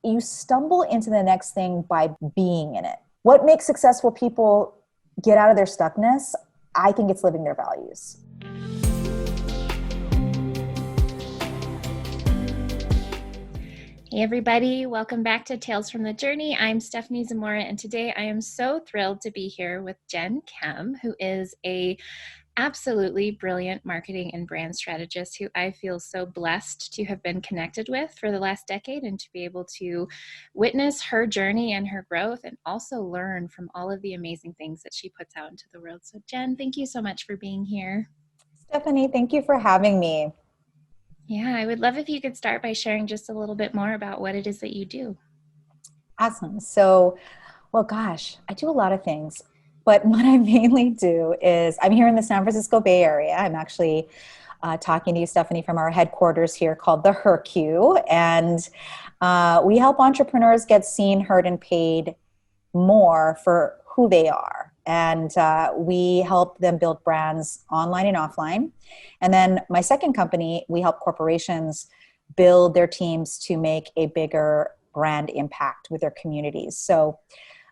you stumble into the next thing by being in it. What makes successful people get out of their stuckness? I think it's living their values. Hey everybody, welcome back to Tales from the Journey. I'm Stephanie Zamora, and today I am so thrilled to be here with Jen Kem, who is a absolutely brilliant marketing and brand strategist who I feel so blessed to have been connected with for the last decade and to be able to witness her journey and her growth and also learn from all of the amazing things that she puts out into the world. So Jen, thank you so much for being here. Stephanie, thank you for having me. Yeah, I would love if you could start by sharing just a little bit more about what it is that you do. Awesome. So, well, gosh, I do a lot of things, but what I mainly do is I'm here in the San Francisco Bay Area. I'm actually talking to you, Stephanie, from our headquarters here called the HerQ. And we help entrepreneurs get seen, heard, and paid more for who they are. And we help them build brands online and offline. And then my second company, we help corporations build their teams to make a bigger brand impact with their communities. So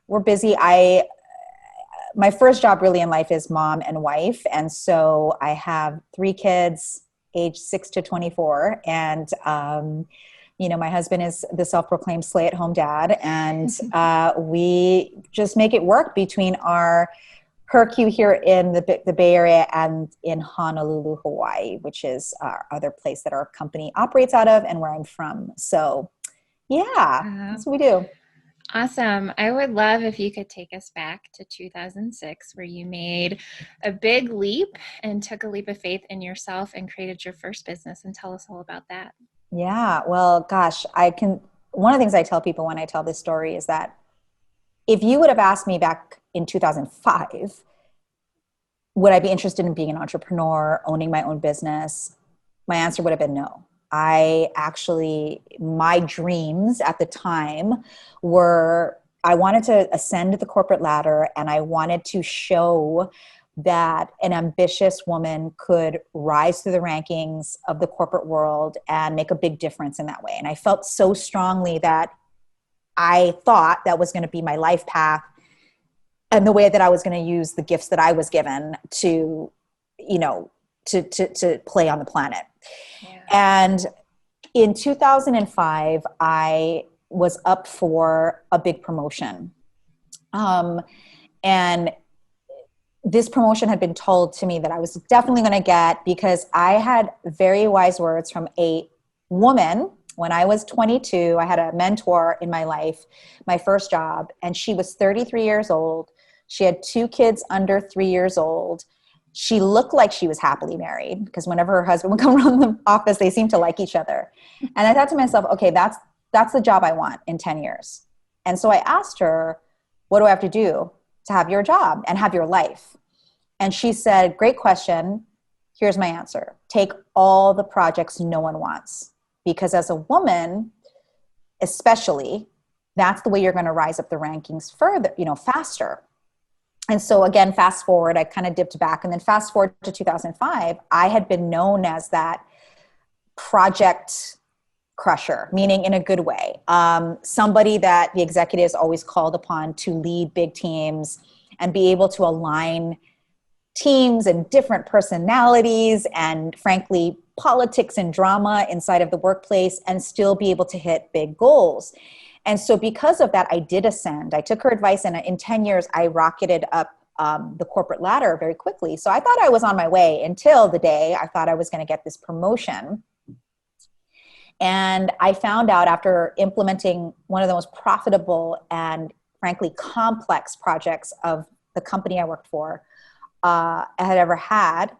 we're busy. My first job really in life is mom and wife. And so I have 3 kids, age 6 to 24. And my husband is the self-proclaimed stay-at-home dad, and we just make it work between our HerQ here in the Bay Area and in Honolulu, Hawaii, which is our other place that our company operates out of and where I'm from. So yeah, that's what we do. Awesome. I would love if you could take us back to 2006, where you made a big leap and took a leap of faith in yourself and created your first business, and tell us all about that. Yeah, well, gosh, one of the things I tell people when I tell this story is that if you would have asked me back in 2005, would I be interested in being an entrepreneur, owning my own business? My answer would have been no. My dreams at the time were, I wanted to ascend the corporate ladder, and I wanted to show that an ambitious woman could rise through the rankings of the corporate world and make a big difference in that way. And I felt so strongly that I thought that was going to be my life path and the way that I was going to use the gifts that I was given to play on the planet. Yeah. And in 2005, I was up for a big promotion. And this promotion had been told to me that I was definitely going to get, because I had very wise words from a woman. When I was 22, I had a mentor in my life, my first job, and she was 33 years old. She had 2 kids under 3 years old. She looked like she was happily married, because whenever her husband would come around the office, they seemed to like each other. And I thought to myself, okay, that's the job I want in 10 years. And so I asked her, what do I have to do to have your job and have your life? And she said, great question. Here's my answer. Take all the projects no one wants. Because as a woman, especially, that's the way you're going to rise up the rankings further, faster. And so again, fast forward, I kind of dipped back, and then fast forward to 2005, I had been known as that project crusher, meaning in a good way. Somebody that the executives always called upon to lead big teams and be able to align teams and different personalities and, frankly, politics and drama inside of the workplace, and still be able to hit big goals. And so because of that, I did ascend. I took her advice, and in 10 years, I rocketed up the corporate ladder very quickly. So I thought I was on my way until the day I thought I was going to get this promotion. And I found out, after implementing one of the most profitable and, frankly, complex projects of the company I worked for, I had ever had,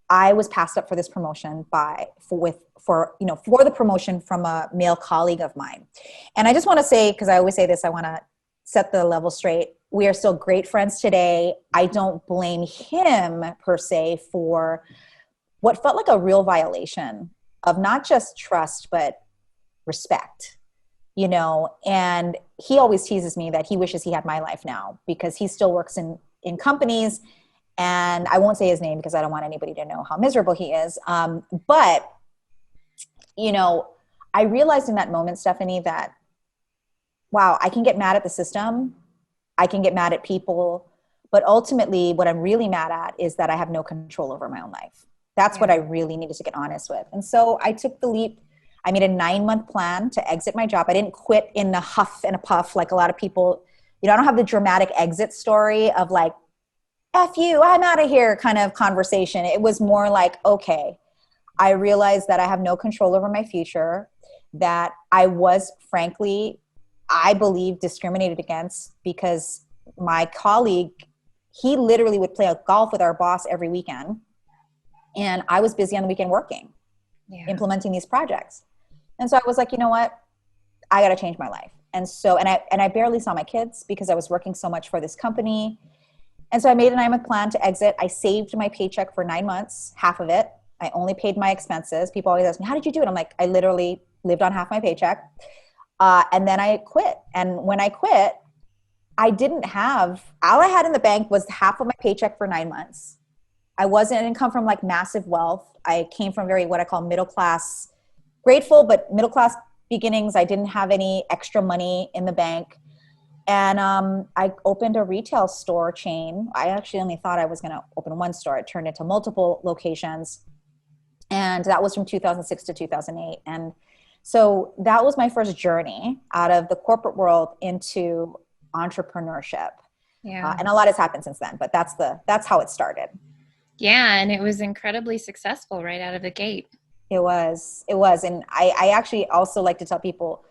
I was passed up for this promotion for the promotion from a male colleague of mine. And I just want to say, because I always say this, I want to set the level straight. We are still great friends today. I don't blame him per se for what felt like a real violation of not just trust, but respect. And he always teases me that he wishes he had my life now, because he still works in companies, and I won't say his name because I don't want anybody to know how miserable he is. But I realized in that moment, Stephanie, that, wow, I can get mad at the system. I can get mad at people. But ultimately, what I'm really mad at is that I have no control over my own life. That's Yeah. what I really needed to get honest with. And so I took the leap. I made a 9-month plan to exit my job. I didn't quit in a huff and a puff like a lot of people. I don't have the dramatic exit story of like, F you, I'm out of here kind of conversation. It was more like, okay, I realized that I have no control over my future, that I was, frankly, I believe, discriminated against because my colleague, he literally would play golf with our boss every weekend. And I was busy on the weekend working, Yeah. implementing these projects. And so I was like, you know what? I got to change my life. And so, and I barely saw my kids because I was working so much for this company. And so I made a 9-month plan to exit. I saved my paycheck for 9 months, half of it. I only paid my expenses. People always ask me, how did you do it? I'm like, I literally lived on half my paycheck. And then I quit. And when I quit, I didn't have, all I had in the bank was half of my paycheck for 9 months. I didn't come from like massive wealth. I came from very, what I call middle class, grateful, but middle class beginnings. I didn't have any extra money in the bank. And I opened a retail store chain. I actually only thought I was going to open one store. It turned into multiple locations. And that was from 2006 to 2008. And so that was my first journey out of the corporate world into entrepreneurship. Yeah. And a lot has happened since then, but that's how it started. Yeah. And it was incredibly successful right out of the gate. It was. And I actually also like to tell people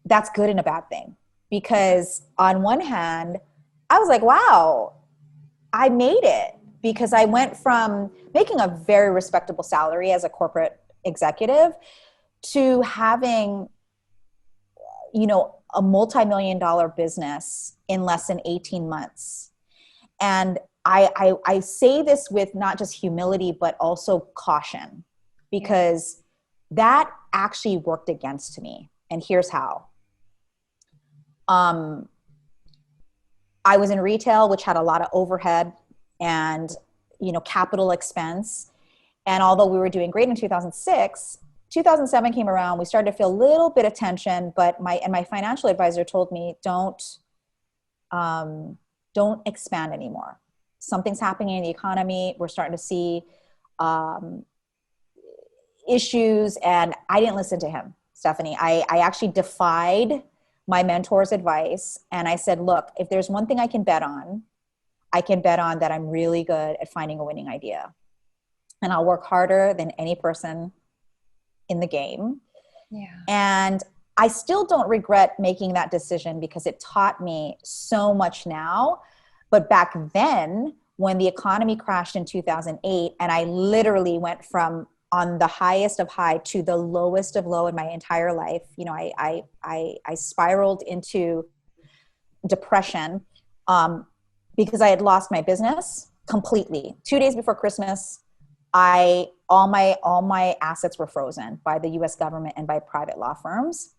that's good and a bad thing. Because on one hand, I was like, wow, I made it, because I went from making a very respectable salary as a corporate executive to having, a multi-million-dollar business in less than 18 months. And I say this with not just humility, but also caution, because that actually worked against me. And here's how. I was in retail, which had a lot of overhead and, capital expense. And although we were doing great in 2006, 2007 came around, we started to feel a little bit of tension, but my financial advisor told me, don't expand anymore. Something's happening in the economy. We're starting to see issues. And I didn't listen to him, Stephanie. I actually defied my mentor's advice. And I said, look, if there's one thing I can bet on that I'm really good at finding a winning idea. And I'll work harder than any person in the game. Yeah. And I still don't regret making that decision because it taught me so much now. But back then, when the economy crashed in 2008, and I literally went from on the highest of high to the lowest of low in my entire life, I spiraled into depression because I had lost my business completely. 2 days before Christmas, all my assets were frozen by the U.S. government and by private law firms.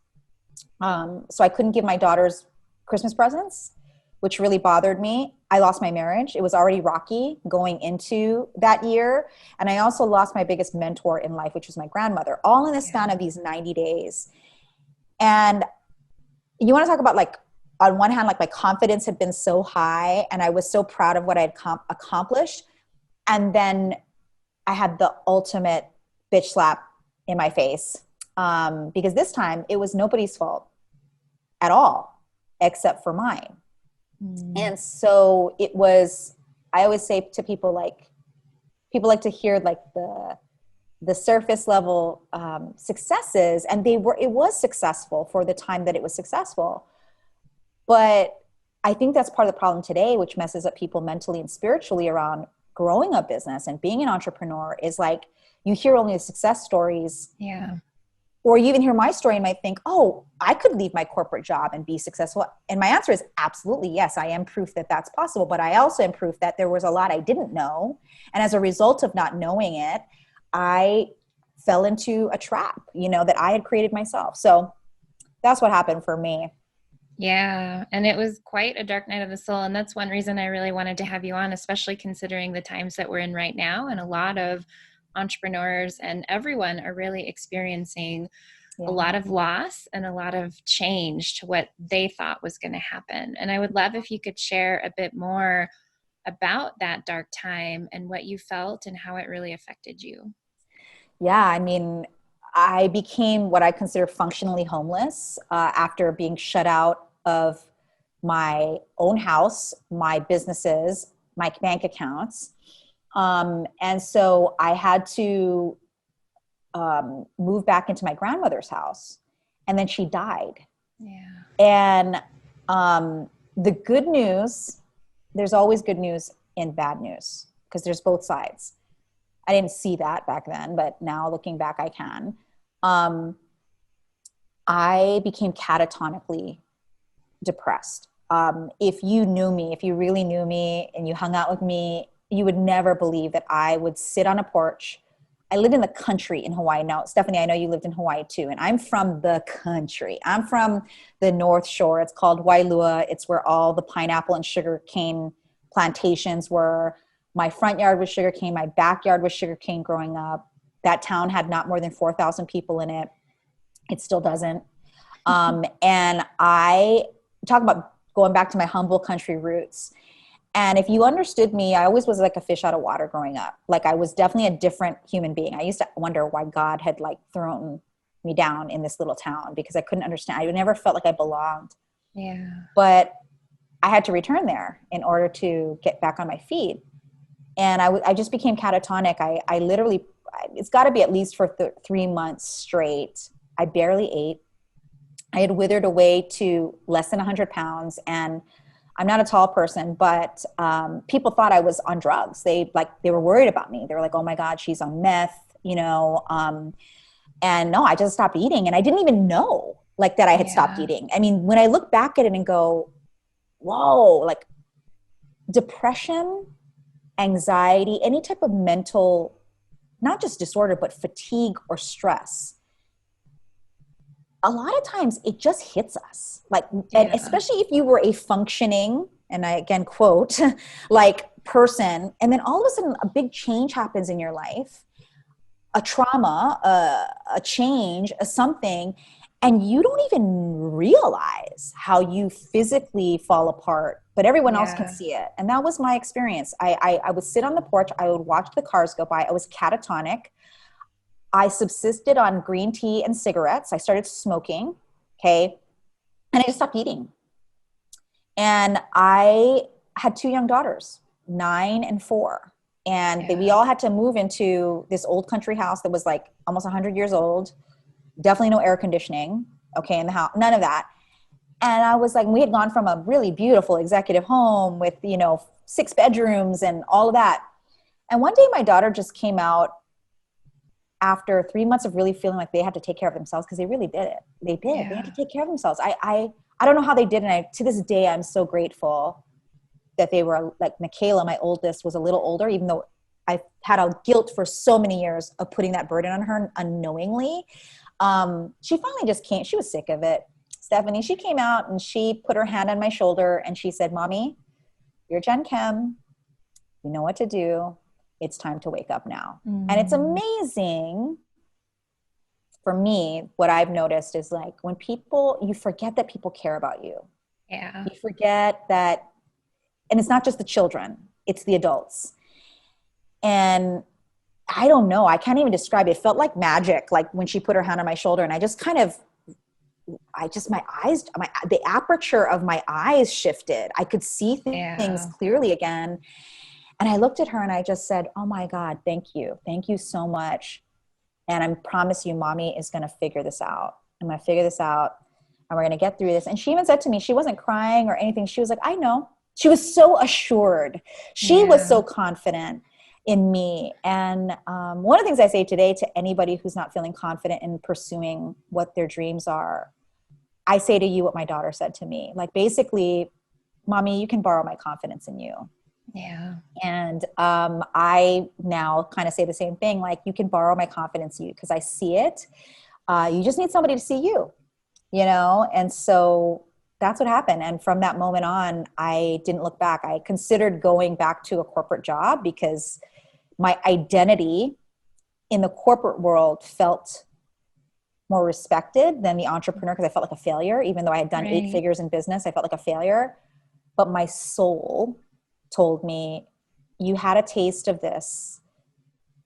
So I couldn't give my daughters Christmas presents, which really bothered me. I lost my marriage. It was already rocky going into that year. And I also lost my biggest mentor in life, which was my grandmother, all in the span of these 90 days. And you want to talk about, like, on one hand, like, my confidence had been so high and I was so proud of what I had accomplished. And then I had the ultimate bitch slap in my face, because this time it was nobody's fault at all except for mine. And so it was, I always say to people, like, people like to hear like the surface level successes, and it was successful for the time that it was successful. But I think that's part of the problem today, which messes up people mentally and spiritually around growing a business and being an entrepreneur, is like, you hear only the success stories. Yeah. Or you even hear my story and might think, oh, I could leave my corporate job and be successful. And my answer is absolutely yes. I am proof that that's possible. But I also am proof that there was a lot I didn't know. And as a result of not knowing it, I fell into a trap, that I had created myself. So that's what happened for me. Yeah. And it was quite a dark night of the soul. And that's one reason I really wanted to have you on, especially considering the times that we're in right now. And a lot of entrepreneurs and everyone are really experiencing a Yeah. lot of loss and a lot of change to what they thought was going to happen. And I would love if you could share a bit more about that dark time and what you felt and how it really affected you. Yeah, I mean, I became what I consider functionally homeless after being shut out of my own house, my businesses, my bank accounts. And so I had to move back into my grandmother's house. And then she died. Yeah. And the good news, there's always good news and bad news because there's both sides. I didn't see that back then, but now looking back, I can. Um, I became catatonically depressed. If you knew me, if you really knew me and you hung out with me, you would never believe that I would sit on a porch. I lived in the country in Hawaii. Now, Stephanie, I know you lived in Hawaii too, and I'm from the country. I'm from the North Shore. It's called Wailua. It's where all the pineapple and sugar cane plantations were. My front yard was sugarcane. My backyard was sugarcane growing up. That town had not more than 4,000 people in it. It still doesn't. And I talk about going back to my humble country roots. And if you understood me, I always was like a fish out of water growing up. Like I was definitely a different human being. I used to wonder why God had like thrown me down in this little town because I couldn't understand. I never felt like I belonged. Yeah. But I had to return there in order to get back on my feet. And I just became catatonic. I literally, it's got to be at least for 3 months straight. I barely ate. I had withered away to less than 100 pounds. And I'm not a tall person, but people thought I was on drugs. They were worried about me. They were like, oh my God, she's on meth, you know? And no, I just stopped eating. And I didn't even know like that I had stopped eating. I mean, when I look back at it and go, whoa, like depression, anxiety, any type of mental, not just disorder, but fatigue or stress, a lot of times it just hits us. Like, and especially if you were a functioning, and I again quote, like person, and then all of a sudden a big change happens in your life, a trauma, a change, a something, and you don't even realize how you physically fall apart, but everyone else can see it. And that was my experience. I would sit on the porch. I would watch the cars go by. I was catatonic. I subsisted on green tea and cigarettes. I started smoking. Okay. And I just stopped eating. And I had 2 young daughters, 9 and 4. And we all had to move into this old country house that was like almost 100 years old. Definitely no air conditioning, okay, in the house, none of that. And I was like, we had gone from a really beautiful executive home with, 6 bedrooms and all of that. And one day my daughter just came out after 3 months of really feeling like they had to take care of themselves, because they really did it. They did. Yeah. They had to take care of themselves. I don't know how they did. And to this day, I'm so grateful that they were like Michaela, my oldest, was a little older, even though I had a guilt for so many years of putting that burden on her unknowingly. She finally just came. She was sick of it. Stephanie, she came out and she put her hand on my shoulder and she said, Mommy, you're Jen Kem. You know what to do. It's time to wake up now. Mm. And it's amazing for me. What I've noticed is like when you forget that people care about you. Yeah. You forget that, and it's not just the children, it's the adults. And I don't know. I can't even describe it. It felt like magic. Like when she put her hand on my shoulder and the aperture of my eyes shifted. I could see things clearly again. And I looked at her and I just said, oh my God, thank you. Thank you so much. And I promise you, Mommy is going to figure this out. I'm going to figure this out and we're going to get through this. And she even said to me, she wasn't crying or anything. She was like, I know. She was so assured. She was so confident in me. And one of the things I say today to anybody who's not feeling confident in pursuing what their dreams are, I say to you what my daughter said to me. Like basically, Mommy, you can borrow my confidence in you. Yeah. And I now kind of say the same thing. Like you can borrow my confidence in you because I see it. You just need somebody to see you, And so that's what happened. And from that moment on, I didn't look back. I considered going back to a corporate job because my identity in the corporate world felt more respected than the entrepreneur because I felt like a failure. Even though I had done 8 figures in business, I felt like a failure. But my soul told me, you had a taste of this,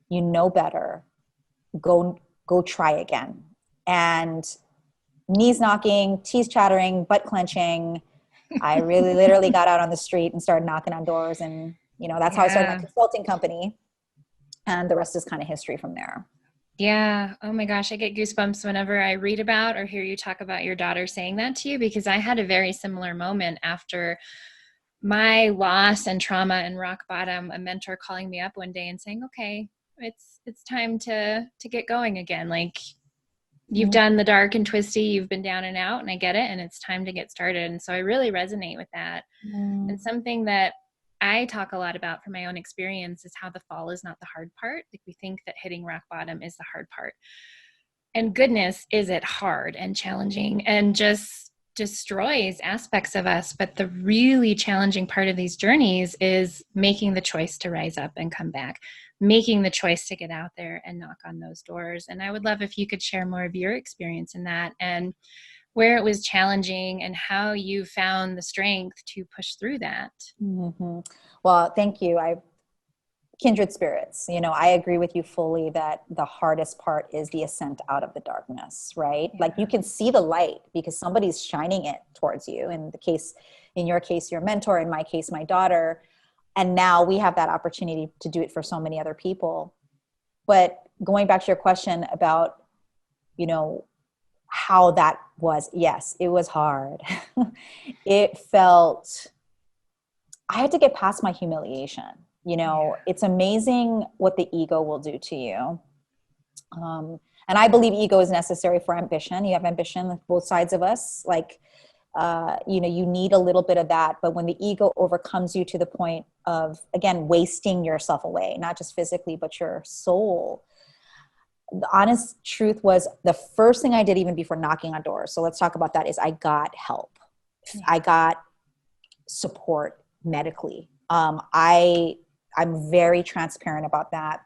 you know better, go try again. And knees knocking, teeth chattering, butt clenching, I really literally got out on the street and started knocking on doors. And, that's how I started my consulting company. And the rest is kind of history from there. Yeah. Oh my gosh. I get goosebumps whenever I read about or hear you talk about your daughter saying that to you, because I had a very similar moment after my loss and trauma and rock bottom, a mentor calling me up one day and saying, okay, it's time to get going again. Like, you've done the dark and twisty, you've been down and out, and I get it. And it's time to get started. And so I really resonate with that. And something that I talk a lot about from my own experience is how the fall is not the hard part. Like, we think that hitting rock bottom is the hard part. And goodness, is it hard and challenging and just destroys aspects of us. But the really challenging part of these journeys is making the choice to rise up and come back, making the choice to get out there and knock on those doors. And I would love if you could share more of your experience in that and where it was challenging and how you found the strength to push through that. Mm-hmm. Well, thank you. Kindred spirits, I agree with you fully that the hardest part is the ascent out of the darkness, right? Yeah. Like, you can see the light because somebody's shining it towards you. In your case, your mentor, in my case, my daughter. And now we have that opportunity to do it for so many other people. But going back to your question about, how that was, yes, it was hard. It felt, I had to get past my humiliation. It's amazing what the ego will do to you. And I believe ego is necessary for ambition. You have ambition, both sides of us. Like, you need a little bit of that. But when the ego overcomes you to the point of, again, wasting yourself away, not just physically, but your soul. The honest truth was, the first thing I did even before knocking on doors, so let's talk about that, is I got help. Yeah. I got support medically. I'm very transparent about that.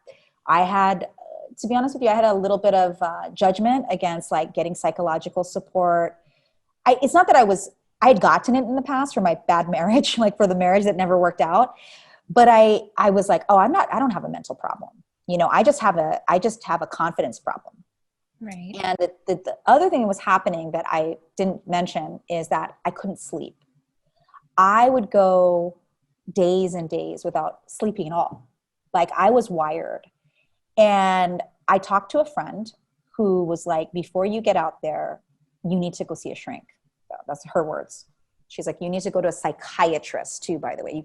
I had, to be honest with you, I had a little bit of judgment against like getting psychological support. It's not that I had gotten it in the past for my bad marriage, like for the marriage that never worked out. But I was like, I don't have a mental problem. I just have a confidence problem. Right. And the other thing that was happening that I didn't mention is that I couldn't sleep. I would go days and days without sleeping at all. Like, I was wired. And I talked to a friend who was like, before you get out there, you need to go see a shrink. That's her words. She's like, you need to go to a psychiatrist too, by the way.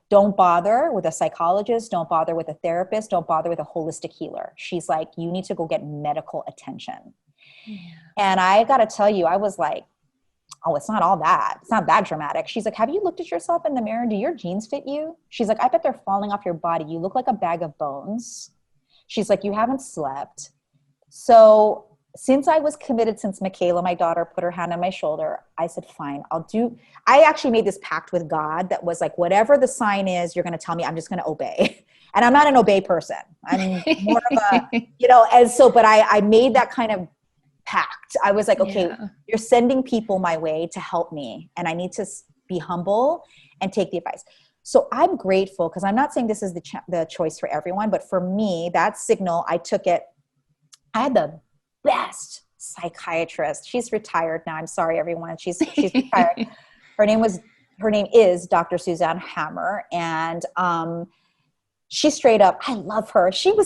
Don't bother with a psychologist. Don't bother with a therapist. Don't bother with a holistic healer. She's like, you need to go get medical attention. Yeah. And I got to tell you, I was like, oh, it's not all that. It's not that dramatic. She's like, have you looked at yourself in the mirror? Do your jeans fit you? She's like, I bet they're falling off your body. You look like a bag of bones. She's like, you haven't slept. So since I was committed, since Michaela, my daughter, put her hand on my shoulder, I said, fine, I actually made this pact with God that was like, whatever the sign is, you're going to tell me, I'm just going to obey. And I'm not an obey person. I'm more of a, and so, but I made that kind of pact. I was like, okay, yeah, you're sending people my way to help me, and I need to be humble and take the advice. So I'm grateful, because I'm not saying this is the choice for everyone, but for me, that signal, I took it. I had the best psychiatrist. She's retired now. I'm sorry, everyone. She's retired. Her name is Dr. Suzanne Hammer. And she straight up, I love her. She's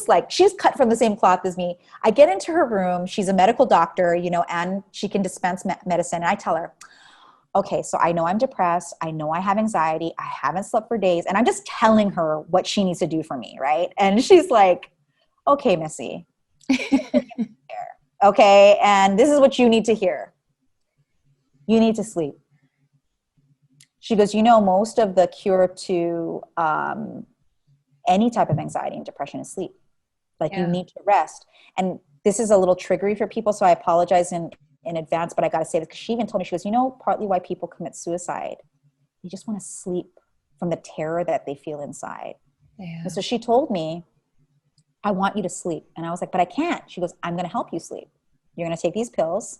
cut from the same cloth as me. I get into her room. She's a medical doctor, and she can dispense medicine. And I tell her, okay, so I know I'm depressed. I know I have anxiety. I haven't slept for days. And I'm just telling her what she needs to do for me, right? And she's like, okay, Missy. Okay, and this is what you need to hear. You need to sleep. She goes, most of the cure to any type of anxiety and depression is sleep. Like, yeah, you need to rest. And this is a little triggery for people, so I apologize in advance, but I got to say this, because she even told me, she goes, partly why people commit suicide, they just want to sleep from the terror that they feel inside. Yeah. And so she told me, I want you to sleep. And I was like, but I can't. She goes, I'm going to help you sleep. You're going to take these pills.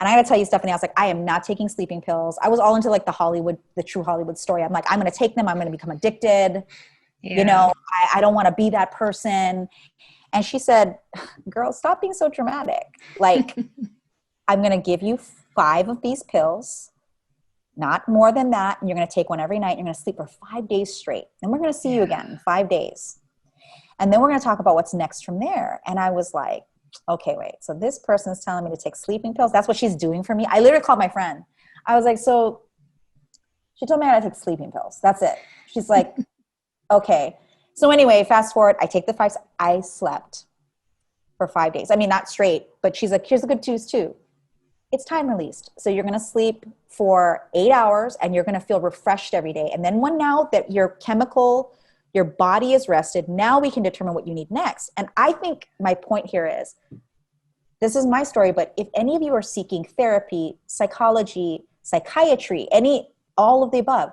And I got to tell you, Stephanie, I was like, I am not taking sleeping pills. I was all into like the true Hollywood story. I'm like, I'm going to take them. I'm going to become addicted. Yeah. You know, I don't want to be that person. And she said, girl, stop being so dramatic. Like, I'm going to give you 5 of these pills, not more than that. And you're going to take one every night. And you're going to sleep for 5 days straight. And we're going to see you again in 5 days. And then we're going to talk about what's next from there. And I was like, okay, wait. So this person is telling me to take sleeping pills. That's what she's doing for me. I literally called my friend. I was like, so she told me I gotta take sleeping pills. That's it. She's like, okay. So anyway, fast forward, I take the 5. I slept for 5 days. I mean, not straight, but she's like, here's the good news too. It's time released. So you're going to sleep for 8 hours and you're going to feel refreshed every day. And then now that your body is rested, now we can determine what you need next. And I think my point here is, this is my story, but if any of you are seeking therapy, psychology, psychiatry, all of the above,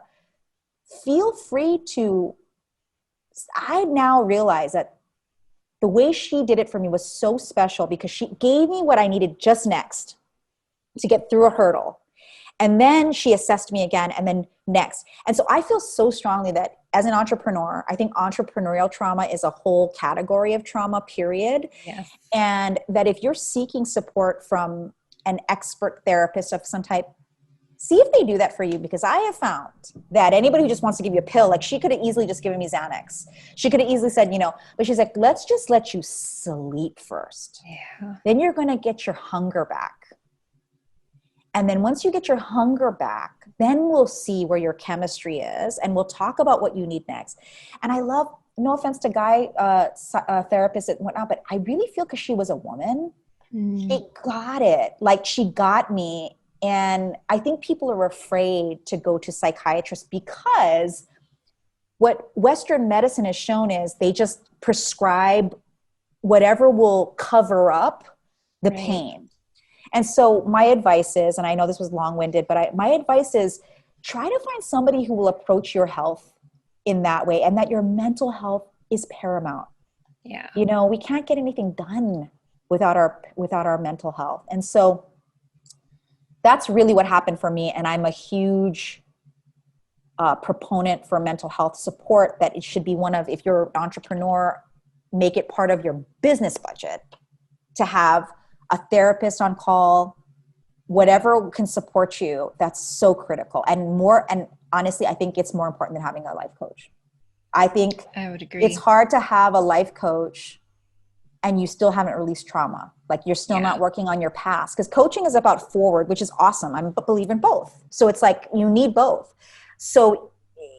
feel free to. I now realize that the way she did it for me was so special because she gave me what I needed just next to get through a hurdle. And then she assessed me again and then next. And so I feel so strongly that as an entrepreneur, I think entrepreneurial trauma is a whole category of trauma, period. Yes. And that if you're seeking support from an expert therapist of some type, see if they do that for you, because I have found that anybody who just wants to give you a pill, like she could have easily just given me Xanax. She could have easily said, but she's like, let's just let you sleep first. Yeah. Then you're going to get your hunger back. And then once you get your hunger back, then we'll see where your chemistry is and we'll talk about what you need next. And I love, no offense to guy therapists and whatnot, but I really feel because she was a woman, she got it. Like she got me. And I think people are afraid to go to psychiatrists because what Western medicine has shown is they just prescribe whatever will cover up the pain. And so my advice is, and I know this was long-winded, but my advice is try to find somebody who will approach your health in that way, and that your mental health is paramount. Yeah. We can't get anything done without our mental health. And so that's really what happened for me. And I'm a huge proponent for mental health support, that it should be if you're an entrepreneur, make it part of your business budget to have a therapist on call, whatever can support you. That's so critical. And honestly, I think it's more important than having a life coach. I think I would agree. It's hard to have a life coach and you still haven't released trauma. Like you're still not working on your past, because coaching is about forward, which is awesome. I believe in both. So it's like you need both. So,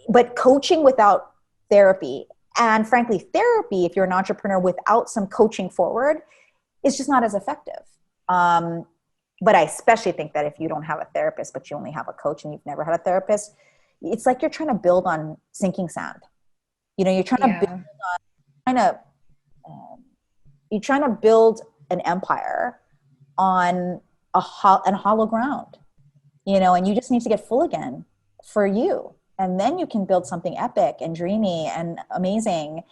but coaching without therapy, and frankly, therapy, if you're an entrepreneur without some coaching forward, is just not as effective. But I especially think that if you don't have a therapist, but you only have a coach and you've never had a therapist, it's like you're trying to build on sinking sand. You're trying to build an empire on hollow ground, and you just need to get full again for you. And then you can build something epic and dreamy and amazing.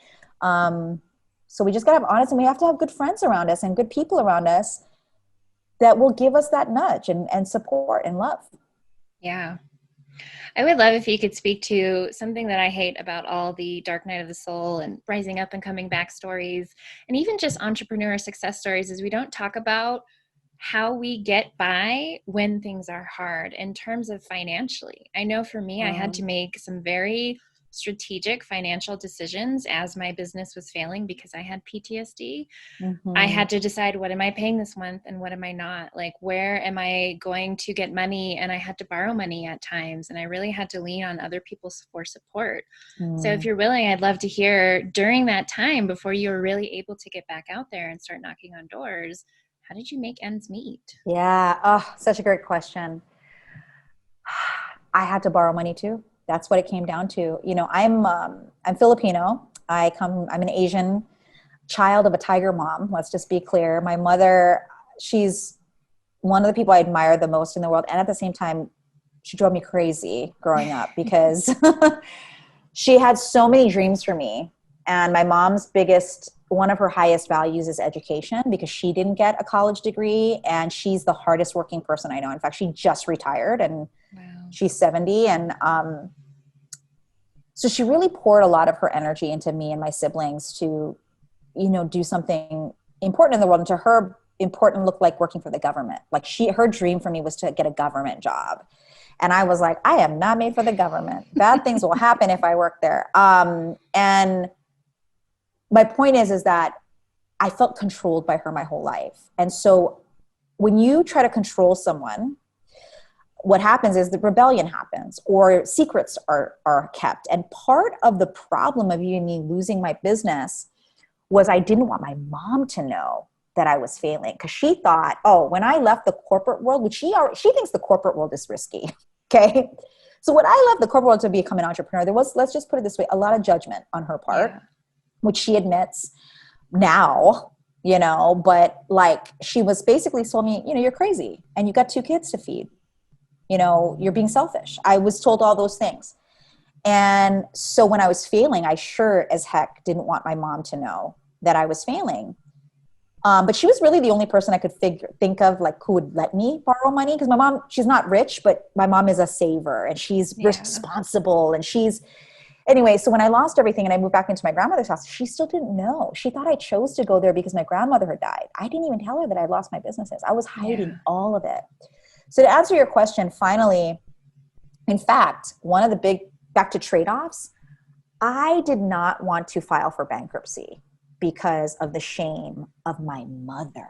So we just got to have honest, and we have to have good friends around us and good people around us that will give us that nudge and support and love. Yeah. I would love if you could speak to something that I hate about all the dark night of the soul and rising up and coming back stories, and even just entrepreneur success stories, is we don't talk about how we get by when things are hard in terms of financially. I know for me, I had to make some very strategic financial decisions as my business was failing because I had PTSD. I had to decide, what am I paying this month and what am I not? Like, where am I going to get money? And I had to borrow money at times, and I really had to lean on other people for support. So if you're willing, I'd love to hear, during that time before you were really able to get back out there and start knocking on doors, how did you make ends meet? Yeah. Oh, such a great question. I had to borrow money too. That's what it came down to. I'm Filipino. I'm an Asian child of a tiger mom. Let's just be clear. My mother, she's one of the people I admire the most in the world. And at the same time, she drove me crazy growing up because she had so many dreams for me. And my mom's biggest one of her highest values is education because she didn't get a college degree, and she's the hardest working person I know. In fact, she just retired and Wow. she's 70. And so she really poured a lot of her energy into me and my siblings to, do something important in the world. And to her, important looked like working for the government. Like her dream for me was to get a government job. And I was like, I am not made for the government. Bad things will happen if I work there. And my point is that I felt controlled by her my whole life. And so when you try to control someone, what happens is the rebellion happens, or secrets are kept. And part of the problem of you and me losing my business was I didn't want my mom to know that I was failing, because she thought, oh, when I left the corporate world, which she thinks the corporate world is risky. Okay. So when I left the corporate world to become an entrepreneur, there was, let's just put it this way, a lot of judgment on her part, which she admits now, but like she was basically told me, you're crazy and you got 2 kids to feed, you're being selfish. I was told all those things. And so when I was failing, I sure as heck didn't want my mom to know that I was failing. But she was really the only person I could think of, like, who would let me borrow money. Because my mom, she's not rich, but my mom is a saver and she's responsible. And anyway, so when I lost everything and I moved back into my grandmother's house, she still didn't know. She thought I chose to go there because my grandmother had died. I didn't even tell her that I'd lost my businesses. I was hiding all of it. So to answer your question, finally, in fact, one of the back to trade-offs, I did not want to file for bankruptcy because of the shame of my mother.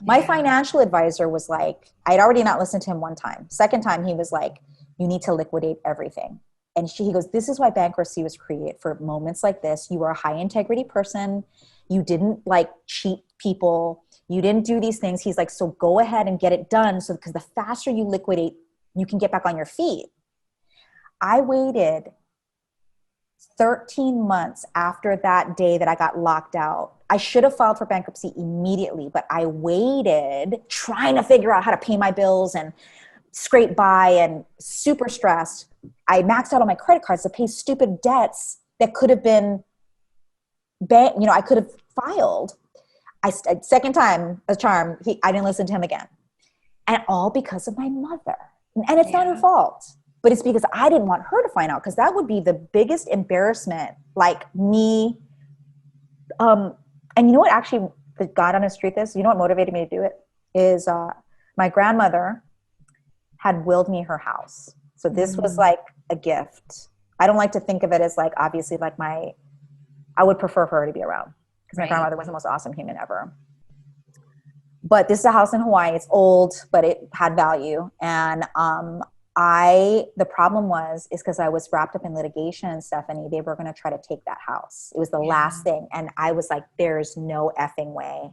My financial advisor was like, I'd already not listened to him one time. Second time, he was like, you need to liquidate everything. And he goes, this is why bankruptcy was created, for moments like this. You are a high integrity person. You didn't like cheat people. You didn't do these things. He's like, so go ahead and get it done. So, because the faster you liquidate, you can get back on your feet. I waited 13 months after that day that I got locked out. I should have filed for bankruptcy immediately, but I waited trying to figure out how to pay my bills and scrape by and super stressed. I maxed out on my credit cards to pay stupid debts that could have been, I could have filed. Second time, a charm, I didn't listen to him again. And all because of my mother. And it's not her fault. But it's because I didn't want her to find out, because that would be the biggest embarrassment, like me. And you know what actually the God honest truth is? You know what motivated me to do it? Is my grandmother had willed me her house. So this was like a gift. I don't like to think of it as like, obviously, like I would prefer for her to be around, because my grandmother was the most awesome human ever. But this is a house in Hawaii. It's old, but it had value. And the problem is because I was wrapped up in litigation, Stephanie, they were going to try to take that house. It was the last thing. And I was like, there's no effing way.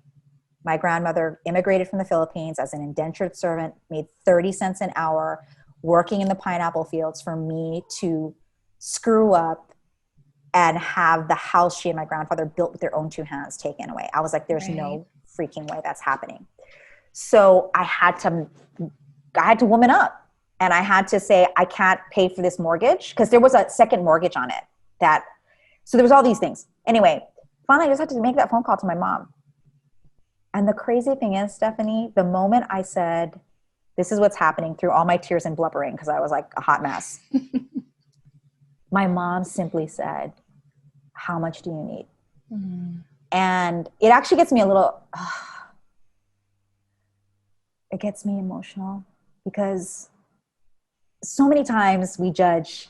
My grandmother immigrated from the Philippines as an indentured servant, made 30 cents an hour, working in the pineapple fields for me to screw up and have the house she and my grandfather built with their own 2 hands taken away. I was like, there's no freaking way that's happening. So I had to woman up. And I had to say, I can't pay for this mortgage, because there was a second mortgage on it. So there was all these things. Anyway, finally I just had to make that phone call to my mom. And the crazy thing is, Stephanie, the moment I said, this is what's happening, through all my tears and blubbering, because I was like a hot mess, my mom simply said, how much do you need? Mm-hmm. And it actually gets me it gets me emotional, because so many times we judge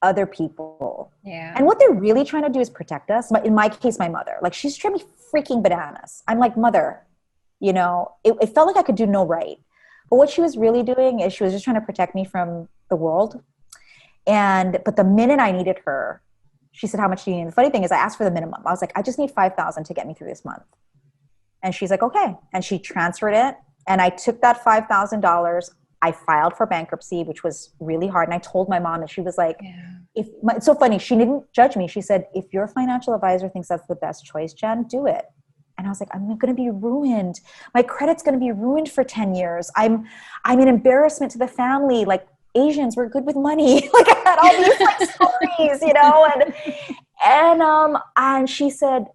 other people. Yeah. And what they're really trying to do is protect us. But in my case, my mother, like, she's driving me freaking bananas. I'm like, mother, it felt like I could do no right. But what she was really doing is she was just trying to protect me from the world. But the minute I needed her, she said, how much do you need? The funny thing is, I asked for the minimum. I was like, I just need $5,000 to get me through this month. And she's like, okay. And she transferred it. And I took that $5,000. I filed for bankruptcy, which was really hard. And I told my mom, and she was like, it's so funny. She didn't judge me. She said, if your financial advisor thinks that's the best choice, Jen, do it. And I was like, I'm going to be ruined. My credit's going to be ruined for 10 years. I'm an embarrassment to the family. Like, Asians, we're good with money. Like, I had all these stories, and she said,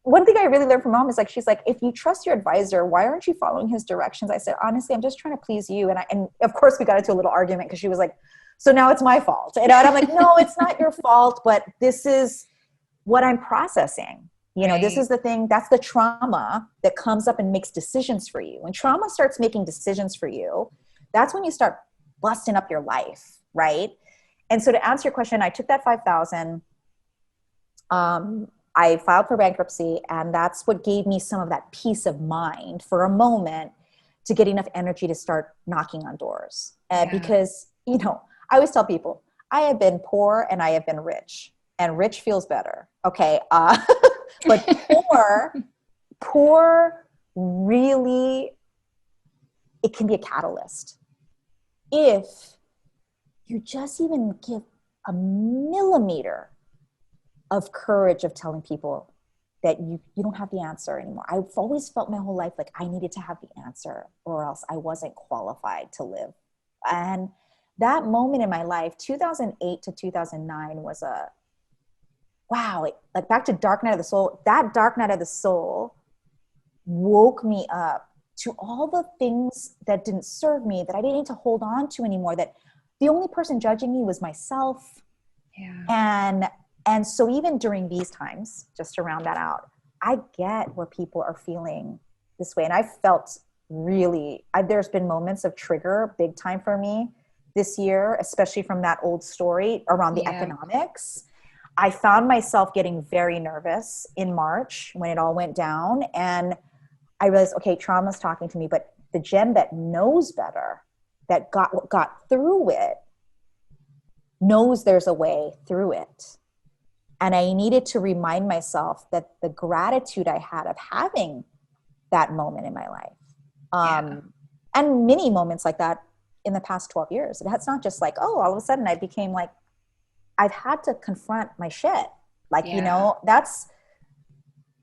one thing I really learned from mom is like, she's like, if you trust your advisor, why aren't you following his directions? I said, honestly, I'm just trying to please you. And of course we got into a little argument because she was like, so now it's my fault. And I'm like, no, it's not your fault, but this is what I'm processing. You know, this Right. is the thing, that's the trauma that comes up and makes decisions for you. When trauma starts making decisions for you, that's when you start busting up your life, right? And so to answer your question, I took that 5,000. I filed for bankruptcy, and that's what gave me some of that peace of mind for a moment to get enough energy to start knocking on doors. Yeah. Because, you know, I always tell people, I have been poor and I have been rich, and rich feels better. Okay. But poor really, it can be a catalyst. If you just even give a millimeter of courage of telling people that you don't have the answer anymore. I've always felt my whole life like I needed to have the answer or else I wasn't qualified to live. And that moment in my life, 2008 to 2009, was a wow, like back to dark night of the soul. That dark night of the soul woke me up to all the things that didn't serve me, that I didn't need to hold on to anymore, that the only person judging me was myself. Yeah. And so even during these times, just to round that out, I get where people are feeling this way. And I've felt really, there's been moments of trigger big time for me this year, especially from that old story around the economics. I found myself getting very nervous in March when it all went down. And I realized, okay, trauma's talking to me, but the Jen that knows better, that got through it, knows there's a way through it. And I needed to remind myself that the gratitude I had of having that moment in my life, and many moments like that in the past 12 years. It's not just like, oh, all of a sudden I became like, I've had to confront my shit. Like, you know, that's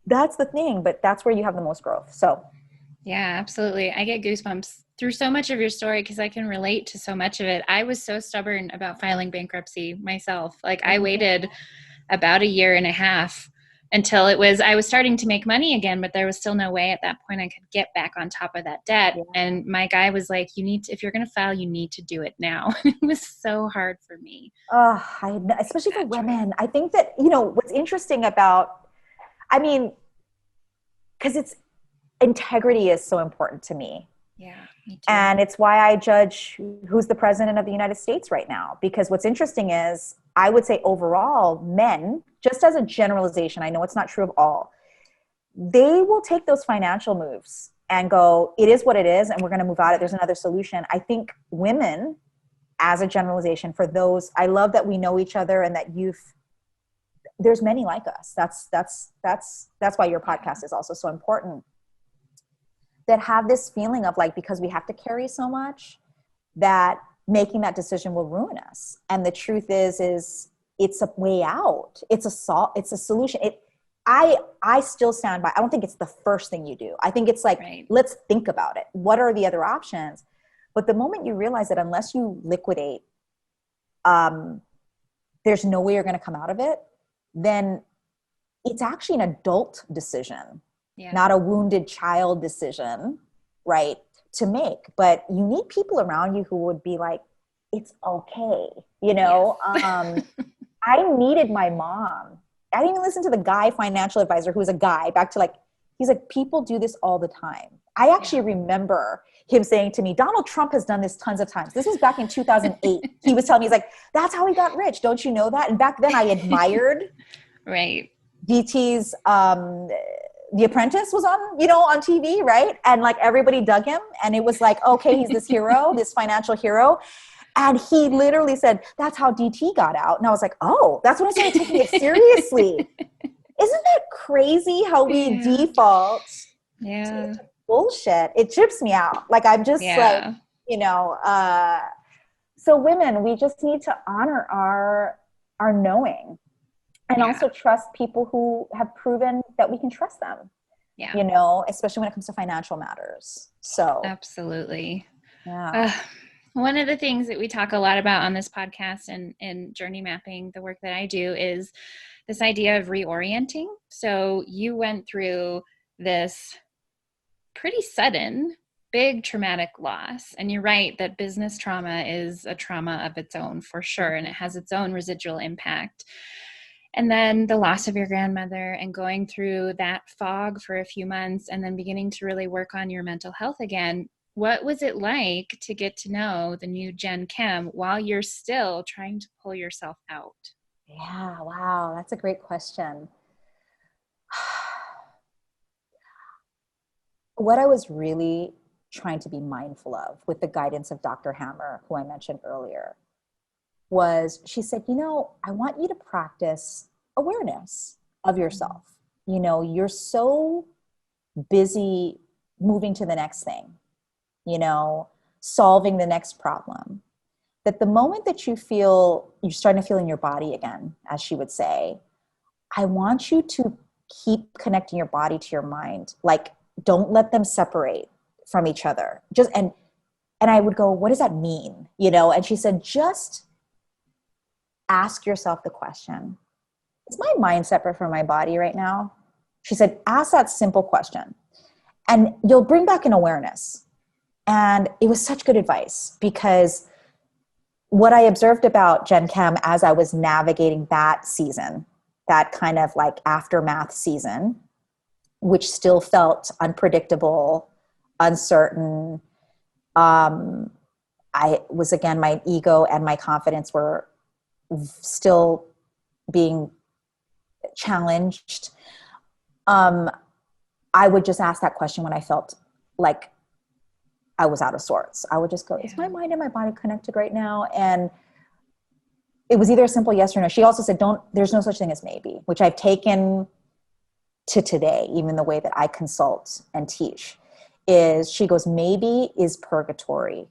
the thing, but that's where you have the most growth. So yeah, absolutely. I get goosebumps through so much of your story because I can relate to so much of it. I was so stubborn about filing bankruptcy myself. Like I waited about a year and a half until I was starting to make money again, but there was still no way at that point I could get back on top of that debt. Yeah. And my guy was like, if you're going to file, you need to do it now. It was so hard for me. Especially for women. I think that, you know, what's interesting about, I mean, because integrity is so important to me. Yeah, me too. And it's why I judge who's the president of the United States right now. Because what's interesting is, I would say overall, men, just as a generalization, I know it's not true of all, they will take those financial moves and go, it is what it is, and we're going to move out. There's another solution. I think women, as a generalization, for those, I love that we know each other and that there's many like us. That's why your podcast is also so important. That have this feeling of like, because we have to carry so much, that making that decision will ruin us. And the truth is it's a way out. It's a solution. I still stand by, I don't think it's the first thing you do. I think it's like, Let's think about it. What are the other options? But the moment you realize that unless you liquidate, there's no way you're going to come out of it, then it's actually an adult decision, not a wounded child decision, right, to make. But you need people around you who would be like, it's okay, you know? Yes. I needed my mom. I didn't even listen to the guy financial advisor who's a guy, back to like, he's like, people do this all the time. I actually remember him saying to me, Donald Trump has done this tons of times. This was back in 2008. He was telling me, he's like, that's how he got rich. Don't you know that? And back then I admired DT's, The Apprentice was on TV, right? And like everybody dug him, and it was like, okay, he's this hero, this financial hero. And he literally said, that's how DT got out. And I was like, oh, that's when I started taking it seriously. Isn't that crazy how we default to bullshit? It trips me out. Like, I'm just like, you know, so women, we just need to honor our knowing. And also trust people who have proven that we can trust them, you know, especially when it comes to financial matters. So absolutely. One of the things that we talk a lot about on this podcast and in journey mapping, the work that I do, is this idea of reorienting. So you went through this pretty sudden, big traumatic loss. And you're right that business trauma is a trauma of its own for sure, and it has its own residual impact. And then the loss of your grandmother and going through that fog for a few months and then beginning to really work on your mental health again. What was it like to get to know the new Jen Kim while you're still trying to pull yourself out? Yeah, wow, that's a great question. What I was really trying to be mindful of with the guidance of Dr. Hammer, who I mentioned earlier, was she said, I want you to practice awareness of yourself. You're so busy moving to the next thing, you know, solving the next problem, that the moment that you're starting to feel in your body again, as she would say, I want you to keep connecting your body to your mind. Like, don't let them separate from each other. And I would go, what does that mean? And she said, just ask yourself the question, is my mind separate from my body right now? She said, ask that simple question and you'll bring back an awareness. And it was such good advice, because what I observed about Gen Chem as I was navigating that season, that kind of like aftermath season, which still felt unpredictable, uncertain. I was, again, my ego and my confidence were still being challenged. I would just ask that question when I felt like I was out of sorts. I would just go, is my mind and my body connected right now? And it was either a simple yes or no. She also said, there's no such thing as maybe, which I've taken to today, even the way that I consult and teach, is she goes, maybe is purgatory.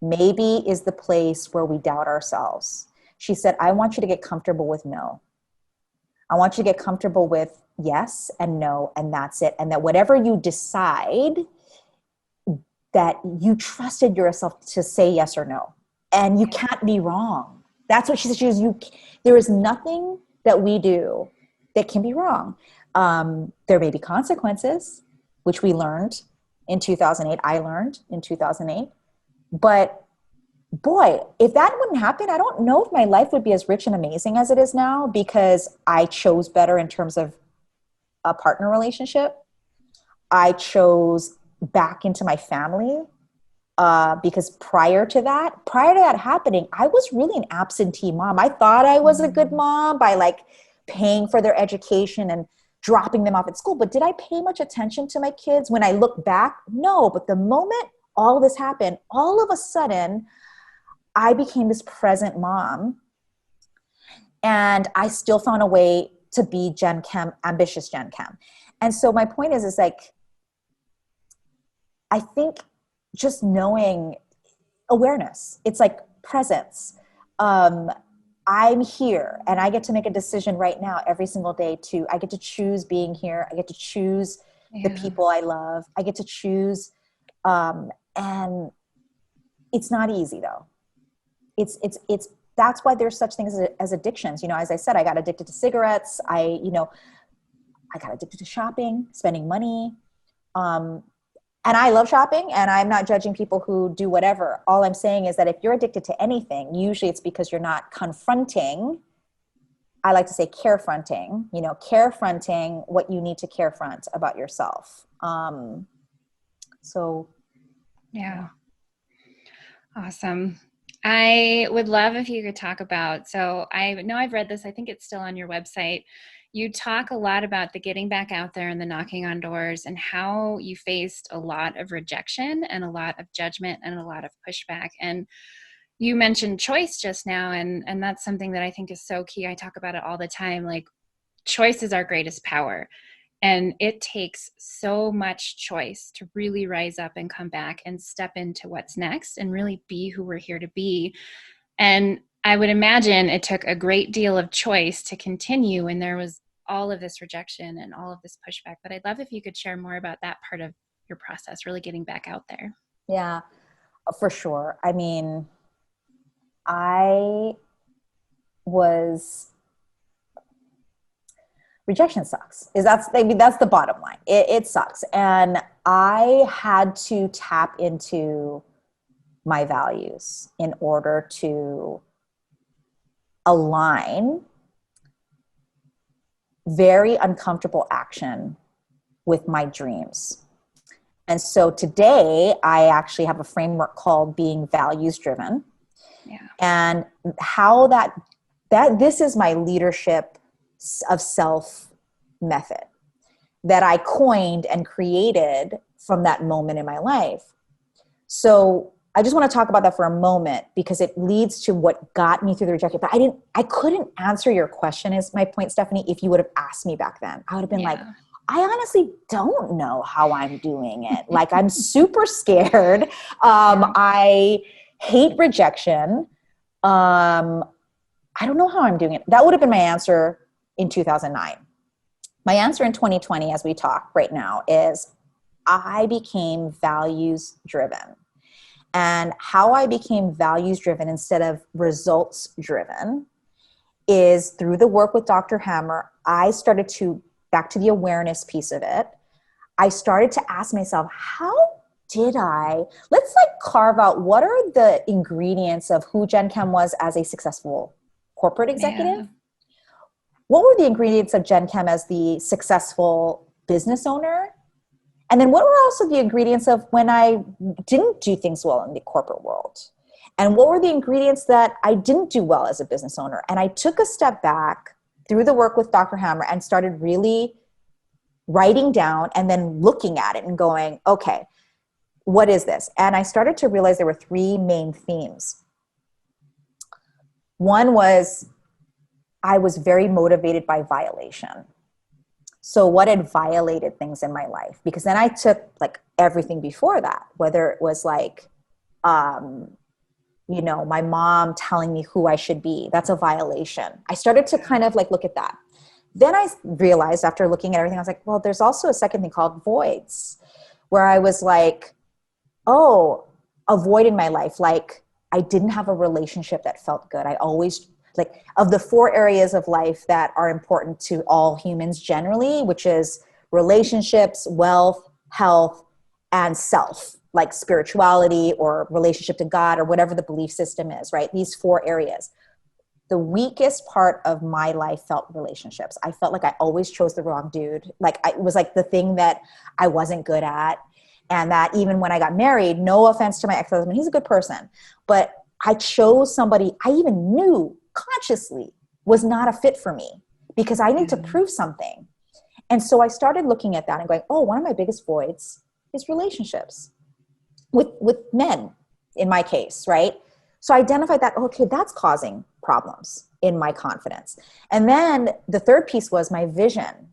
Maybe is the place where we doubt ourselves. She said, I want you to get comfortable with no. I want you to get comfortable with yes and no, and that's it. And that whatever you decide, that you trusted yourself to say yes or no. And you can't be wrong. That's what she said. She goes, there is nothing that we do that can be wrong. There may be consequences, which we learned in 2008. I learned in 2008. But boy, if that wouldn't happen, I don't know if my life would be as rich and amazing as it is now, because I chose better in terms of a partner relationship. I chose back into my family, because prior to that happening, I was really an absentee mom. I thought I was a good mom by like paying for their education and dropping them off at school. But did I pay much attention to my kids? When I look back, no. But the moment all of this happened, all of a sudden, I became this present mom. And I still found a way to be Gen Chem, ambitious Gen Chem. And so my point is like, I think just knowing awareness, it's like presence. I'm here and I get to make a decision right now every single day I get to choose being here. I get to choose the people I love. I get to choose. And it's not easy though. That's why there's such things as addictions. As I said, I got addicted to cigarettes. I got addicted to shopping, spending money. And I love shopping, and I'm not judging people who do whatever. All I'm saying is that if you're addicted to anything, usually it's because you're not confronting. I like to say carefronting, carefronting what you need to carefront about yourself. Yeah. Awesome. I would love if you could talk about, so I know I've read this, I think it's still on your website. You talk a lot about the getting back out there and the knocking on doors and how you faced a lot of rejection and a lot of judgment and a lot of pushback. And you mentioned choice just now, and that's something that I think is so key. I talk about it all the time. Like, choice is our greatest power. And it takes so much choice to really rise up and come back and step into what's next and really be who we're here to be. And I would imagine it took a great deal of choice to continue when there was all of this rejection and all of this pushback. But I'd love if you could share more about that part of your process, really getting back out there. Yeah. For sure. I mean, I was rejection sucks. That's the bottom line. It sucks, and I had to tap into my values in order to align very uncomfortable action with my dreams. And so today I actually have a framework called being values driven. Yeah. And how that this is my leadership of self method that I coined and created from that moment in my life. So I just want to talk about that for a moment because it leads to what got me through the rejection. But I couldn't answer your question, is my point, Stephanie, if you would have asked me back then. I would have been like, I honestly don't know how I'm doing it. Like, I'm super scared. I hate rejection. I don't know how I'm doing it. That would have been my answer in 2009. My answer in 2020, as we talk right now, is I became values driven. And how I became values driven instead of results driven is through the work with Dr. Hammer. I started to, back to the awareness piece of it, I started to ask myself, let's like carve out what are the ingredients of who Jen Kem was as a successful corporate executive? Yeah. What were the ingredients of Jen Kem as the successful business owner? And then what were also the ingredients of when I didn't do things well in the corporate world? And what were the ingredients that I didn't do well as a business owner? And I took a step back through the work with Dr. Hammer and started really writing down and then looking at it and going, okay, what is this? And I started to realize there were three main themes. One was I was very motivated by violation. So what had violated things in my life? Because then I took like everything before that, whether it was like, my mom telling me who I should be. That's a violation. I started to kind of like look at that. Then I realized after looking at everything, I was like, well, there's also a second thing called voids, where I was like, oh, a void in my life. Like I didn't have a relationship that felt good. I always, like, of the 4 areas of life that are important to all humans generally, which is relationships, wealth, health, and self, like spirituality or relationship to God or whatever the belief system is, right? These 4 areas. The weakest part of my life felt relationships. I felt like I always chose the wrong dude. Like it was like the thing that I wasn't good at. And that even when I got married, no offense to my ex-husband, he's a good person, but I chose somebody I even knew consciously was not a fit for me because I need to prove something. And so I started looking at that and going, oh, one of my biggest voids is relationships with men in my case, right? So I identified that, okay, that's causing problems in my confidence. And then the third piece was my vision.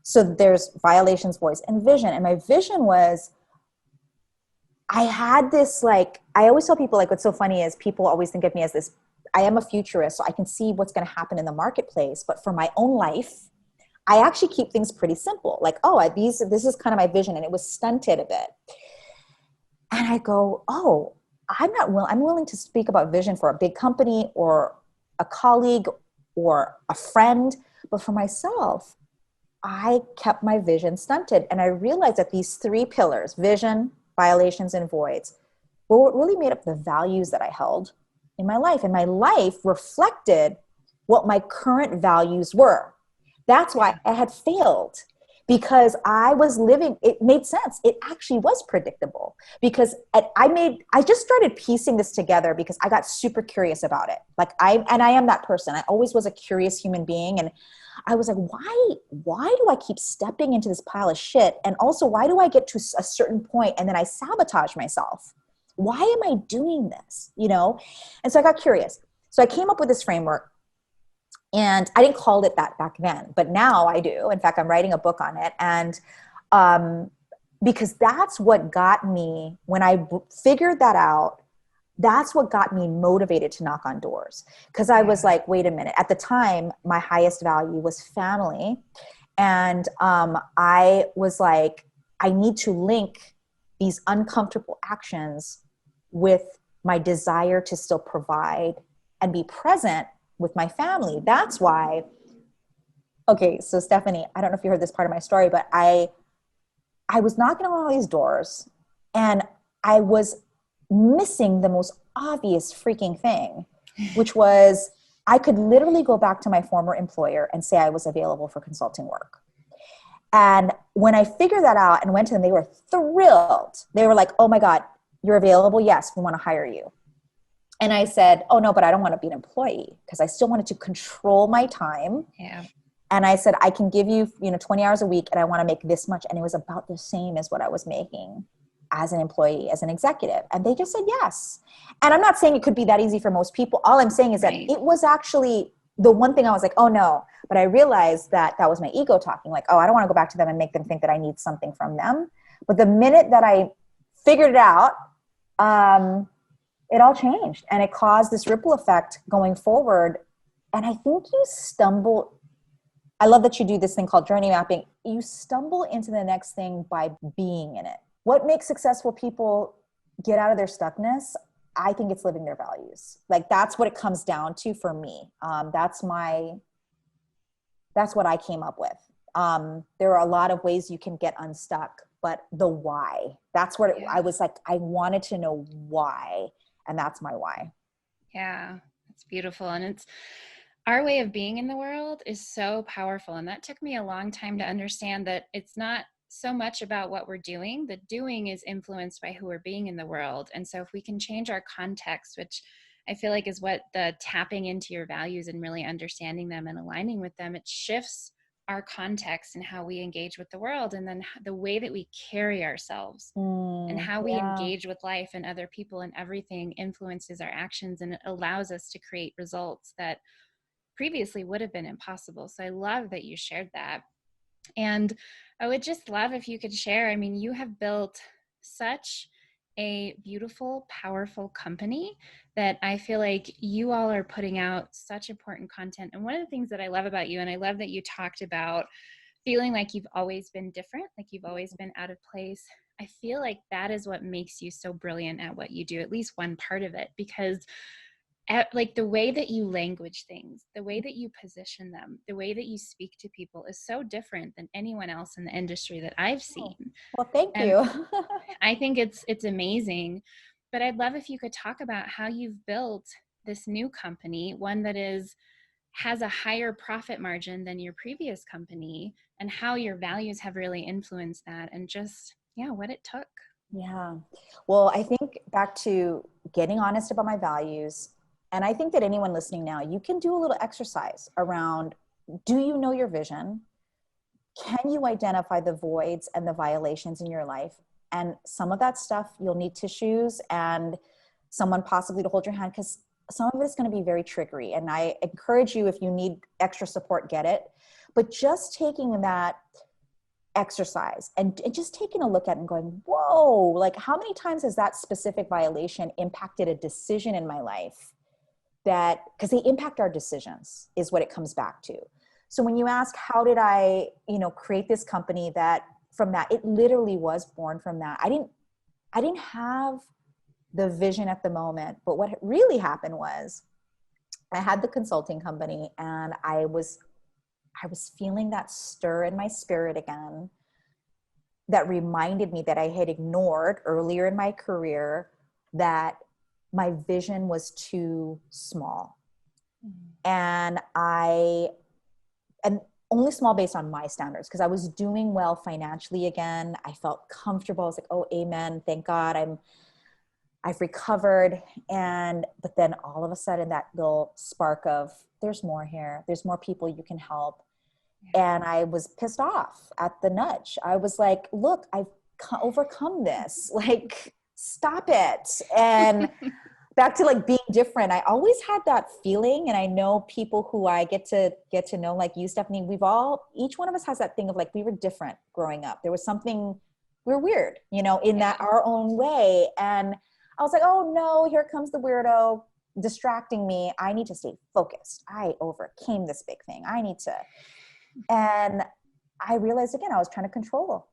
So there's violations, voice, and vision. And my vision was, I had this, like, I always tell people, like, what's so funny is people always think of me as this, I am a futurist, so I can see what's going to happen in the marketplace. But for my own life, I actually keep things pretty simple. Like, this is kind of my vision, and it was stunted a bit. And I go, I'm willing to speak about vision for a big company or a colleague or a friend. But for myself, I kept my vision stunted. And I realized that these 3 pillars, vision, violations, and voids, were what really made up the values that I held in my life. And my life reflected what my current values were. That's why I had failed, because I was living, it made sense. It actually was predictable because I just started piecing this together because I got super curious about it. Like I am that person. I always was a curious human being. And I was like, why do I keep stepping into this pile of shit? And also, why do I get to a certain point and then I sabotage myself? Why am I doing this? And so I got curious. So I came up with this framework. And I didn't call it that back then, but now I do. In fact, I'm writing a book on it. And because that's what got me, when I figured that out, that's what got me motivated to knock on doors. Because I was like, wait a minute. At the time, my highest value was family. And I was like, I need to link these uncomfortable actions with my desire to still provide and be present with my family. That's why, okay, so Stephanie, I don't know if you heard this part of my story, but I was knocking on all these doors and I was missing the most obvious freaking thing, which was I could literally go back to my former employer and say I was available for consulting work. And when I figured that out and went to them, they were thrilled. They were like, oh my God, you're available? Yes, we want to hire you. And I said, oh no, but I don't want to be an employee because I still wanted to control my time. Yeah. And I said, I can give you, 20 hours a week and I want to make this much. And it was about the same as what I was making as an employee, as an executive. And they just said yes. And I'm not saying it could be that easy for most people. All I'm saying is that it was actually the one thing I was like, oh no. But I realized that that was my ego talking, like, oh, I don't want to go back to them and make them think that I need something from them. But the minute that I figured it out, it all changed. And it caused this ripple effect going forward. And I think you stumble. I love that you do this thing called journey mapping. You stumble into the next thing by being in it. What makes successful people get out of their stuckness? I think it's living their values. Like that's what it comes down to for me. That's what I came up with. There are a lot of ways you can get unstuck, but the why, that's what I was like, I wanted to know why. And that's my why. Yeah, it's beautiful. And it's our way of being in the world is so powerful. And that took me a long time to understand that it's not so much about what we're doing. The doing is influenced by who we're being in the world. And so if we can change our context, which I feel like is what the tapping into your values and really understanding them and aligning with them, it shifts our context and how we engage with the world. And then the way that we carry ourselves and how we engage with life and other people and everything influences our actions. And it allows us to create results that previously would have been impossible. So I love that you shared that. And I would just love if you could share, I mean, you have built such a beautiful, powerful company that I feel like you all are putting out such important content. And one of the things that I love about you, and I love that you talked about feeling like you've always been different, like you've always been out of place. I feel like that is what makes you so brilliant at what you do, at least one part of it, because like the way that you language things, the way that you position them, the way that you speak to people is so different than anyone else in the industry that I've seen. Well, thank And you. I think it's amazing. But I'd love if you could talk about how you've built this new company, one that has a higher profit margin than your previous company, and how your values have really influenced that, and just what it took. Yeah. Well, I think back to getting honest about my values. And I think that anyone listening now, you can do a little exercise around, do you know your vision? Can you identify the voids and the violations in your life? And some of that stuff you'll need tissues and someone possibly to hold your hand, because some of it's going to be very triggery. And I encourage you, if you need extra support, get it. But just taking that exercise and just taking a look at it and going, whoa, like how many times has that specific violation impacted a decision in my life? That, because they impact our decisions is what it comes back to. So when you ask, how did I, create this company, that from that, it literally was born from that. I didn't have the vision at the moment, but what really happened was I had the consulting company and I was feeling that stir in my spirit again that reminded me that I had ignored earlier in my career, that my vision was too small. And only small based on my standards, because I was doing well financially again. I felt comfortable. I was like, oh, amen. Thank God I've recovered. But then all of a sudden that little spark of, there's more here. There's more people you can help. And I was pissed off at the nudge. I was like, look, I've overcome this. Like, stop it. And back to like being different. I always had that feeling. And I know people who I get to know, like you, Stephanie, each one of us has that thing of like, we were different growing up. There was something, we were weird, in that our own way. And I was like, oh no, here comes the weirdo distracting me. I need to stay focused. I overcame this big thing. And I realized again, I was trying to control,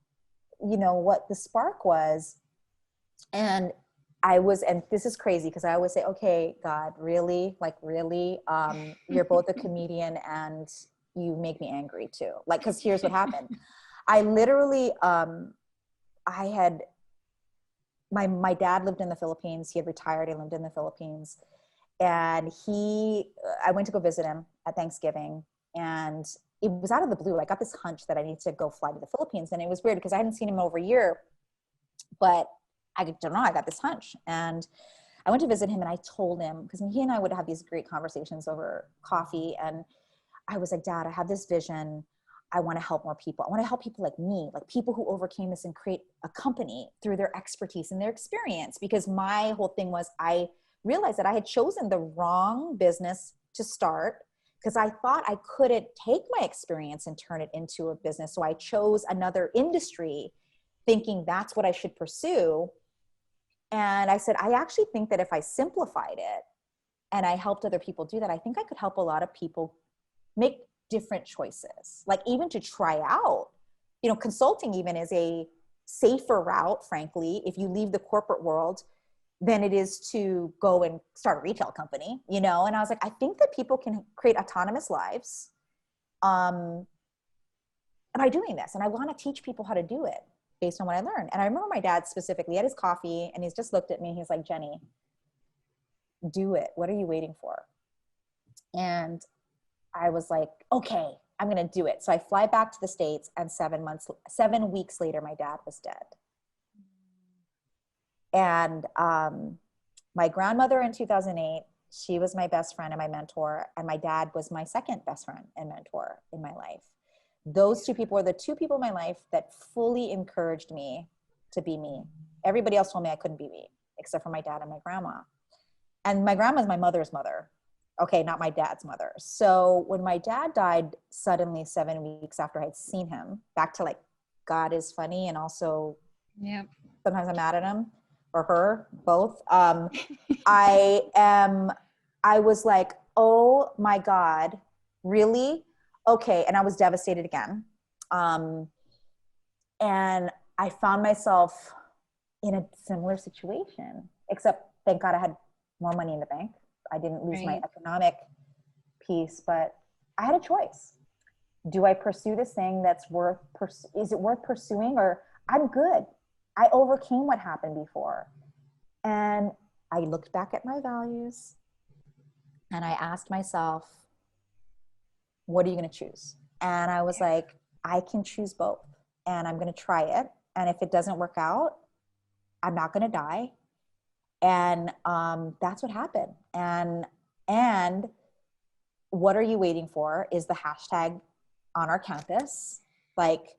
what the spark was. And I was, and this is crazy because I always say, okay, God, really? Like, really? You're both a comedian and you make me angry too. Like, because here's what happened. I literally, I had, my dad lived in the Philippines. He had retired. He lived in the Philippines. And I went to go visit him at Thanksgiving. And it was out of the blue. I got this hunch that I need to go fly to the Philippines. And it was weird because I hadn't seen him in over a year. But I don't know, I got this hunch. And I went to visit him and I told him, because he and I would have these great conversations over coffee. And I was like, Dad, I have this vision. I want to help more people. I want to help people like me, like people who overcame this and create a company through their expertise and their experience. Because my whole thing was, I realized that I had chosen the wrong business to start because I thought I couldn't take my experience and turn it into a business. So I chose another industry thinking that's what I should pursue. And I said, I actually think that if I simplified it and I helped other people do that, I think I could help a lot of people make different choices. Like even to try out, consulting even is a safer route, frankly, if you leave the corporate world than it is to go and start a retail company, And I was like, I think that people can create autonomous lives by doing this. And I want to teach people how to do it based on what I learned. And I remember my dad specifically had his coffee and he's just looked at me. He's like, Jenny, do it. What are you waiting for? And I was like, okay, I'm going to do it. So I fly back to the States and 7 weeks later, my dad was dead. And my grandmother in 2008, she was my best friend and my mentor. And my dad was my second best friend and mentor in my life. Those two people were the two people in my life that fully encouraged me to be me. Everybody else told me I couldn't be me, except for my dad and my grandma. And my grandma is my mother's mother. Okay, not my dad's mother. So when my dad died suddenly 7 weeks after I'd seen him, back to like, God is funny and also sometimes I'm mad at him or her, both. I was like, oh my God, really? Okay. And I was devastated again. And I found myself in a similar situation, except thank God I had more money in the bank. I didn't lose my economic piece, but I had a choice. Do I pursue this thing that's is it worth pursuing, or I'm good? I overcame what happened before. And I looked back at my values and I asked myself, what are you going to choose? And I was like, I can choose both and I'm going to try it. And if it doesn't work out, I'm not going to die. And that's what happened. And what are you waiting for is the hashtag on our campus, like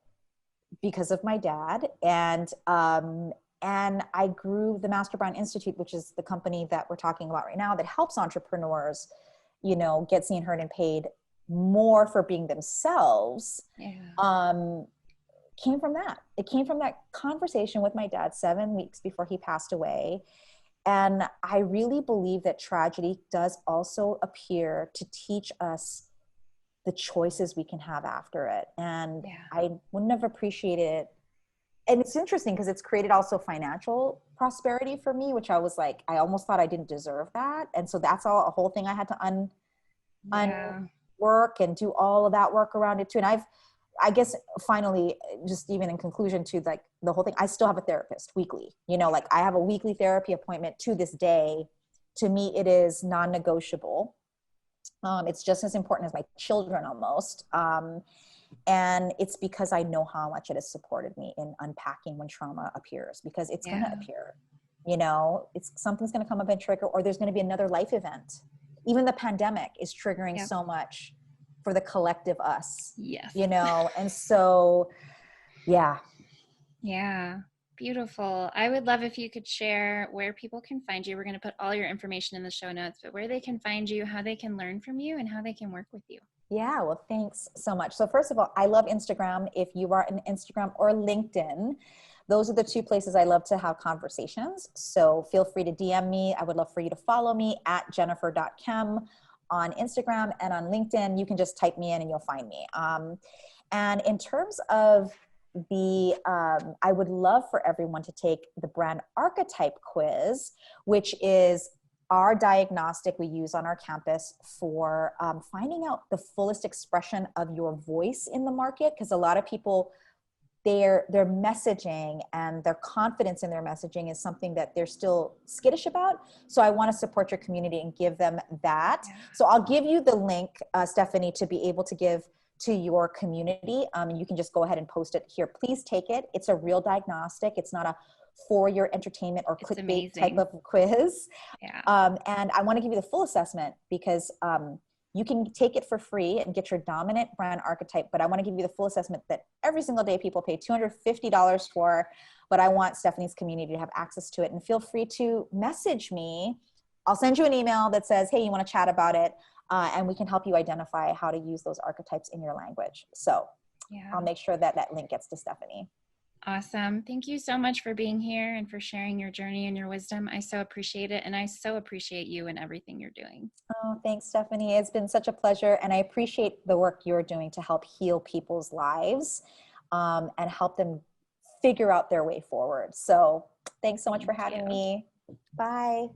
because of my dad. And I grew the Master Brand Institute, which is the company that we're talking about right now that helps entrepreneurs, get seen, heard, and paid more for being themselves. Came from that. It came from that conversation with my dad 7 weeks before he passed away. And I really believe that tragedy does also appear to teach us the choices we can have after it. And I wouldn't have appreciated it. And it's interesting because it's created also financial prosperity for me, which I was like, I almost thought I didn't deserve that. And so that's a whole thing I had to unwork and do all of that work around it too. And I guess finally, just even in conclusion to like the whole thing, I still have a therapist weekly, like I have a weekly therapy appointment to this day. To me, it is non-negotiable. It's just as important as my children almost. And it's because I know how much it has supported me in unpacking when trauma appears, because it's going to appear, something's going to come up and trigger, or there's going to be another life event. Even the pandemic is triggering so much for the collective us, and so, Beautiful. I would love if you could share where people can find you. We're going to put all your information in the show notes, but where they can find you, how they can learn from you, and how they can work with you. Yeah, well, thanks so much. So first of all, I love Instagram. If you are on Instagram or LinkedIn, those are the two places I love to have conversations. So feel free to DM me. I would love for you to follow me at jennifer.kem on Instagram, and on LinkedIn, you can just type me in and you'll find me. And in terms of I would love for everyone to take the brand archetype quiz, which is our diagnostic we use on our campus for finding out the fullest expression of your voice in the market. Because a lot of people, their messaging and their confidence in their messaging is something that they're still skittish about. So I want to support your community and give them that. Yeah. So I'll give you the link, Stephanie, to be able to give to your community. And you can just go ahead and post it here. Please take it. It's a real diagnostic. It's not a for your entertainment or It's clickbait amazing. type of quiz. Yeah. And I want to give you the full assessment because you can take it for free and get your dominant brand archetype, but I want to give you the full assessment that every single day people pay $250 for, but I want Stephanie's community to have access to it. And feel free to message me. I'll send you an email that says, hey, you want to chat about it? And we can help you identify how to use those archetypes in your language. So Yeah. I'll make sure that that link gets to Stephanie. Awesome. Thank you so much for being here and for sharing your journey and your wisdom. I so appreciate it. And I so appreciate you and everything you're doing. Oh, thanks, Stephanie. It's been such a pleasure. And I appreciate the work you're doing to help heal people's lives and help them figure out their way forward. So thanks so much for having me. Bye.